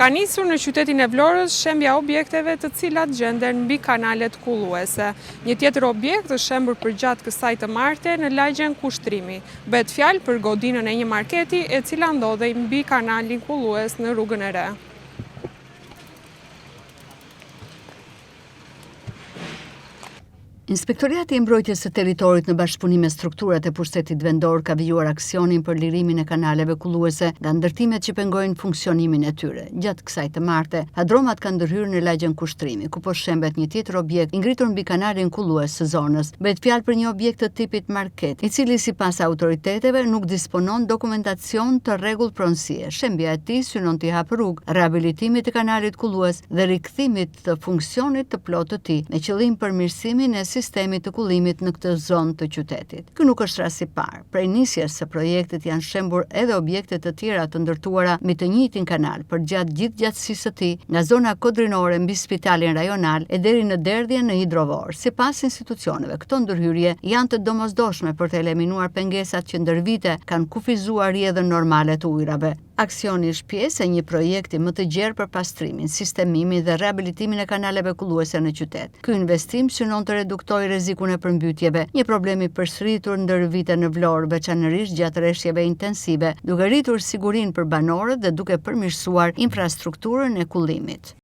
Ka nisur në qytetin e Vlorës shembja objekteve të cilat gjenden mbi kanalet kulluese. Një tjetër objekt është shembur përgjatë kësaj të marte në lagjen Kushtrimi. Bëhet fjalë për godinën e një marketi e cila ndodhej mbi kanalin kullues në Rrugën e Re. Inspektoriati i Mbrojtjes së Territorit në bashkëpunim me strukturat e pushtetit vendor ka vijuar aksionin për lirimin e kanaleve kulluese nga ndërtimet që pengojnë funksionimin e tyre. Gjatë kësaj të marte, hadromat kanë ndërhyrë në lagjen Kushtrimi, ku po shembet një tjetër objekt i ngritur mbi kanalin kullues së zonës. Bëhet fjalë për një objekt të tipit market, i cili sipas autoriteteve nuk disponon dokumentacion të rregull pronësie. Shembja e tij synon të hapë rrugë rihabilitimit të kanalit kullues dhe rikthimit të funksionit të plotë të tij, me qëllim përmirësimin e sistemit të kullimit në këtë zonë të qytetit. Ky nuk është rasti i parë. Prej nisjes së projektit janë shembur edhe objekte të tjera të ndërtuara mbi të njëjtin kanal përgjatë gjithë gjatësisë së tij, nga zona kodrinore mbi spitalin rajonal e deri në derdhje në hidrovor. Sipas institucioneve, këto ndërhyrje janë të domosdoshme për të eliminuar pengesat që ndër vite kanë kufizuar rrjedhën normale të ujrave. Aksioni është pjesë e një projekti më të gjerë për pastrimin, sistemimin dhe rehabilitimin e kanaleve kulluese në qytet. Ky investim synon të reduktojë rrezikun e përmbytjeve, një problem i përsëritur ndër vite në Vlorë, veçanërisht gjatë rreshjeve intensive, duke rritur sigurinë për banorët dhe duke përmirësuar infrastrukturën e kullimit.